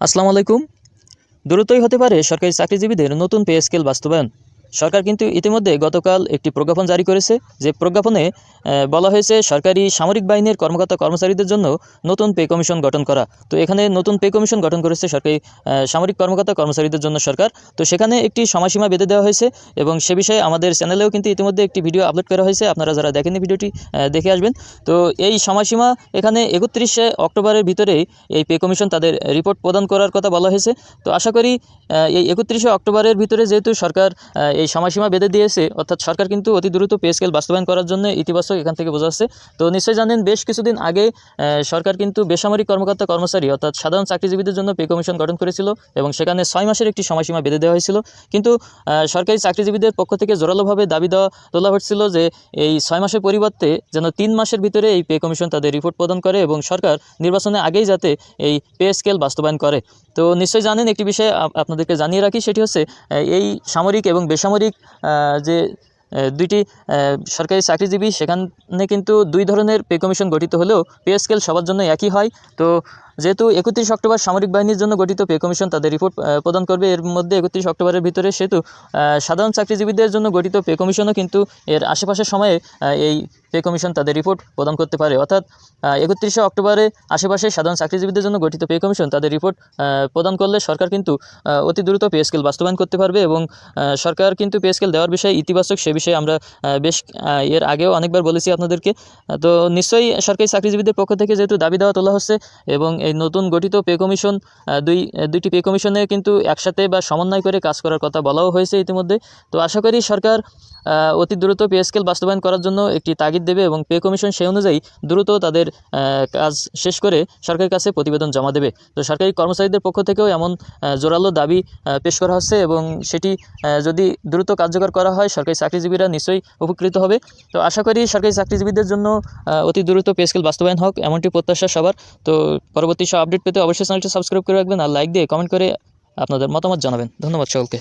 আসসালামু আলাইকুম। দ্রুতই হতে পারে সরকারি চাকরিজীবীদের নতুন পে স্কেল বাস্তবায়ন। সরকার কিন্তু ইতিমধ্যে গতকাল একটি প্রজ্ঞাপন জারি করেছে, যে প্রজ্ঞাপনে বলা হয়েছে সরকারি সামরিক বাহিনীর কর্মকর্তা কর্মচারীদের জন্য নতুন পে কমিশন গঠন করা। তো এখানে নতুন পে কমিশন গঠন করেছে সরকারি সামরিক কর্মকর্তা কর্মচারীদের জন্য সরকার। তো সেখানে একটি সময়সীমা বেঁধে দেওয়া হয়েছে এবং সে বিষয়ে আমাদের চ্যানেলেও কিন্তু ইতিমধ্যে একটি ভিডিও আপলোড করা হয়েছে। আপনারা যারা দেখেননি ভিডিওটি দেখে আসবেন। তো এই সময়সীমা এখানে 31শে অক্টোবরের ভিতরেই এই পে কমিশন তাদের রিপোর্ট প্রদান করার কথা বলা হয়েছে। তো আশা করি এই 31শে অক্টোবরের ভিতরে যেহেতু সরকার এই সময়সীমা বেঁধে দিয়েছে, অর্থাৎ সরকার কিন্তু অতি দ্রুত পে স্কেল বাস্তবায়ন করার জন্য ইতিবাচক এখান থেকে বোঝা যাচ্ছে। তো নিশ্চয়ই জানেন, বেশ কিছুদিন আগে সরকার কিন্তু বেসামরিক কর্মকর্তা কর্মচারী অর্থাৎ সাধারণ চাকরিজীবীদের জন্য পে কমিশন গঠন করেছিল এবং সেখানে 6 মাসের একটি সময়সীমা বেঁধে দেওয়া হয়েছিল। কিন্তু সরকারি চাকরিজীবীদের পক্ষ থেকে জোরালোভাবে দাবি তোলা হচ্ছিল যে এই 6 মাসের পরিবর্তে যেন 3 মাসের ভিতরে এই পে কমিশন তাদের রিপোর্ট প্রদান করে এবং সরকার নির্বাচনে আগেই যাতে এই পে স্কেল বাস্তবায়ন করে। তো নিশ্চয়ই জানেন, একটি বিষয় আপনাদেরকে জানিয়ে রাখি, সেটি হচ্ছে এই সামরিক এবং বেসামরিক যে দুইটি সরকারি চাকরিজীবী, সেখানে কিন্তু দুই ধরনের পে কমিশন গঠিত হলেও পে স্কেল সবার জন্য একই হয়। তো যেহেতু 31 অক্টোবর সামরিক বাহিনীর জন্য গঠিত পে কমিশন তাদের রিপোর্ট প্রদান করবে, এর মধ্যে 31 অক্টোবরের ভিতরে, সেহেতু সাধারণ চাকরিজীবীদের জন্য গঠিত পে কমিশনও কিন্তু এর আশেপাশের সময়ে এই পে কমিশন তাদের রিপোর্ট প্রদান করতে পারে। অর্থাৎ 31শে অক্টোবরে আশেপাশে সাধারণ চাকরিজীবীদের জন্য গঠিত পে কমিশন তাদের রিপোর্ট প্রদান করলে সরকার কিন্তু অতি দ্রুত পে স্কেল বাস্তবায়ন করতে পারবে এবং সরকার কিন্তু পে স্কেল দেওয়ার বিষয়ে ইতিবাচক। সে বিষয়ে আমরা বেশ এর আগেও অনেকবার বলেছি আপনাদেরকে। তো নিশ্চয়ই সরকারি চাকরিজীবীদের পক্ষ থেকে যেহেতু দাবি দেওয়া তোলা হচ্ছে এবং এই নতুন গঠিত পে কমিশন দুইটি পে কমিশনে কিন্তু একসাথে বা সমন্বয় করে কাজ করার কথা বলাও হয়েছে ইতিমধ্যে। তো আশা করি সরকার অতি দ্রুত পে স্কেল বাস্তবায়ন করার জন্য একটি তাগিদ দেবে এবং পে কমিশন সেই অনুযায়ী দ্রুত তাদের কাজ শেষ করে সরকারের কাছে প্রতিবেদন জমা দেবে। তো সরকারি কর্মচারীদের পক্ষ থেকেও এমন জোরালো দাবি পেশ করা হচ্ছে এবং সেটি যদি দ্রুত কার্যকর করা হয়, সরকারি চাকরিজীবীরা নিশ্চয়ই উপকৃত হবে। তো আশা করি সরকারি চাকরিজীবীদের জন্য অতি দ্রুত পে স্কেল বাস্তবায়ন হোক, এমনটি প্রত্যাশা সবার। তো পরবর্তী সব আপডেট পেতে অবশ্যই চ্যানেলটি সাবস্ক্রাইব করে রাখবেন আর লাইক দিয়ে কমেন্ট করে আপনাদের মতামত জানাবেন। ধন্যবাদ সকলকে।